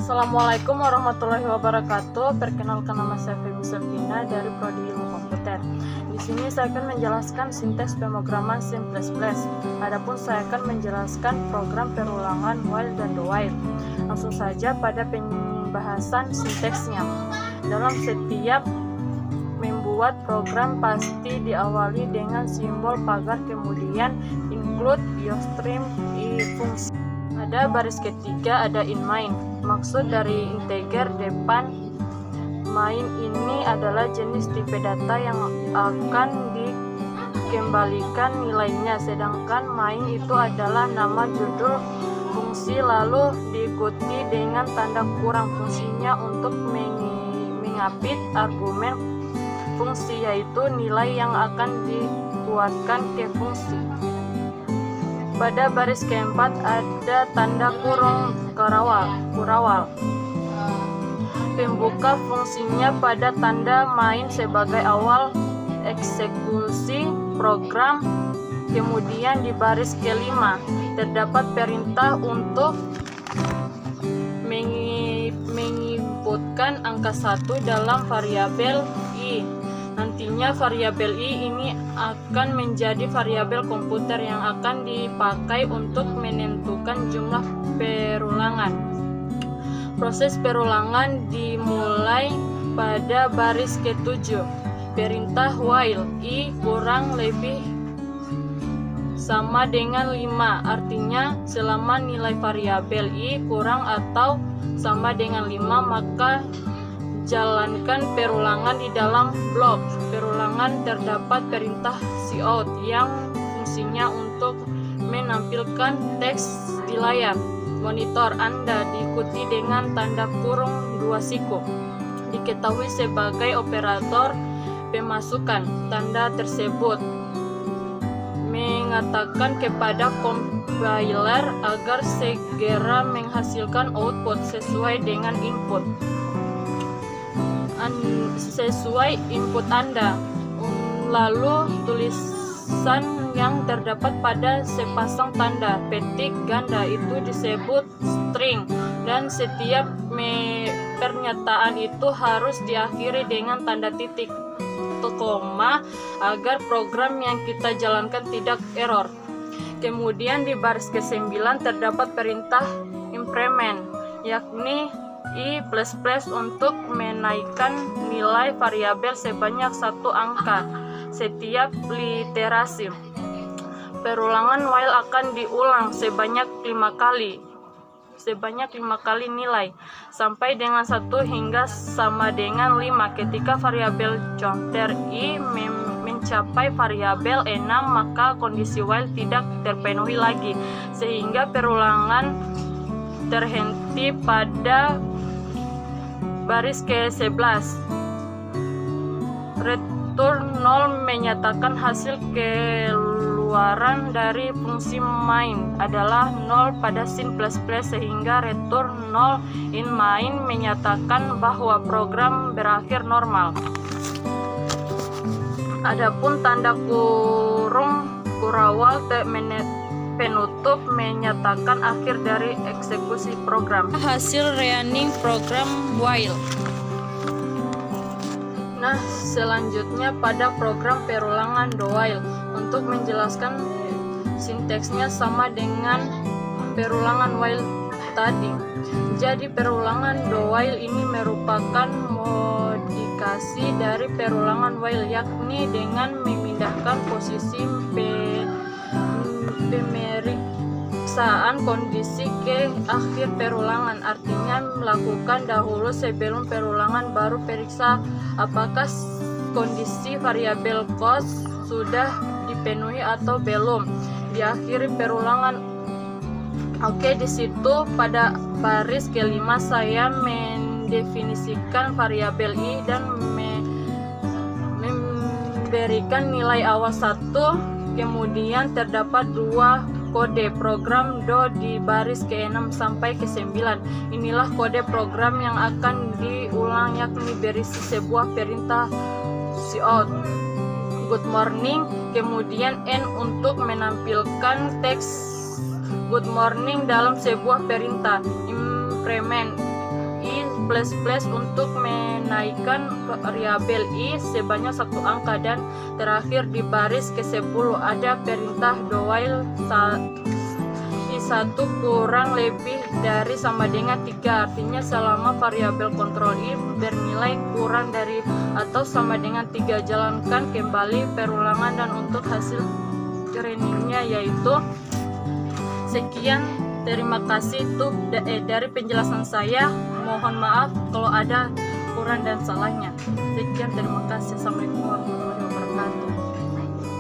Assalamualaikum warahmatullahi wabarakatuh. Perkenalkan, nama saya Feby Selvina dari Prodi Ilmu Komputer. Di sini saya akan menjelaskan sinteks pemrograman C++. Adapun saya akan menjelaskan program perulangan while dan do while. Langsung saja pada pembahasan sinteksnya. Dalam setiap membuat program pasti diawali dengan simbol pagar, kemudian include iostream fungsi. Pada baris ketiga ada in main. Maksud dari integer depan main ini adalah jenis tipe data yang akan dikembalikan nilainya, sedangkan main itu adalah nama judul fungsi, lalu diikuti dengan tanda kurang fungsinya untuk mengapit argumen fungsi, yaitu nilai yang akan dikuatkan ke fungsi. Pada baris keempat ada tanda kurung kurawal. Pembuka fungsinya pada tanda main sebagai awal eksekusi program. Kemudian di baris kelima terdapat perintah untuk menginputkan angka 1 dalam variabel i. Nantinya variabel i ini akan menjadi variabel komputer yang akan dipakai untuk menentukan jumlah perulangan. Proses perulangan dimulai pada baris ke-7. Perintah while i kurang lebih sama dengan 5, artinya selama nilai variabel i kurang atau sama dengan 5, maka jalankan perulangan di dalam blok perulangan. Terdapat perintah cout yang fungsinya untuk menampilkan teks di layar monitor Anda, diikuti dengan tanda kurung 2 siku. Diketahui sebagai operator pemasukan. Tanda tersebut mengatakan kepada compiler agar segera menghasilkan output sesuai dengan input Anda. Lalu tulisan yang terdapat pada sepasang tanda petik ganda itu disebut string, dan setiap pernyataan itu harus diakhiri dengan tanda titik atau koma agar program yang kita jalankan tidak error. Kemudian di baris ke-9 terdapat perintah increment, yakni i++ untuk menaikkan nilai variabel sebanyak 1 angka setiap literasi. Perulangan while akan diulang sebanyak 5 kali nilai sampai dengan 1 hingga sama dengan 5. Ketika variabel counter i mencapai variabel 6, maka kondisi while tidak terpenuhi lagi, sehingga perulangan terhenti pada baris ke-11. Return 0 menyatakan hasil keluaran dari fungsi main adalah 0 pada C++, sehingga return 0 in main menyatakan bahwa program berakhir normal. Adapun tanda kurung kurawal penutup menyatakan akhir dari eksekusi program. Hasil running program while. Nah, selanjutnya pada program perulangan do while. Untuk menjelaskan sinteksnya sama dengan perulangan while tadi. Jadi perulangan do while ini merupakan modifikasi dari perulangan while, yakni dengan memindahkan posisi pemeriksaan kondisi ke akhir perulangan, artinya melakukan dahulu sebelum perulangan baru periksa apakah kondisi variabel cost sudah dipenuhi atau belum. Diakhiri perulangan. Oke, di situ pada baris ke-5 saya mendefinisikan variabel i dan memberikan nilai awal 1. Kemudian terdapat 2 kode program do di baris ke-6 sampai ke-9. Inilah kode program yang akan diulang, yakni berisi sebuah perintah cout good morning, kemudian n untuk menampilkan teks good morning dalam sebuah perintah increment untuk menaikkan variabel I sebanyak satu angka, dan terakhir di baris ke-10 ada perintah do while I1 kurang lebih dari sama dengan 3, artinya selama variabel kontrol I bernilai kurang dari atau sama dengan 3. Jalankan kembali perulangan dan untuk hasil trainingnya yaitu sekian. Terima kasih dari penjelasan saya. Mohon maaf kalau ada kurang dan salahnya. Sekian, terima kasih. Assalamualaikum warahmatullahi wabarakatuh.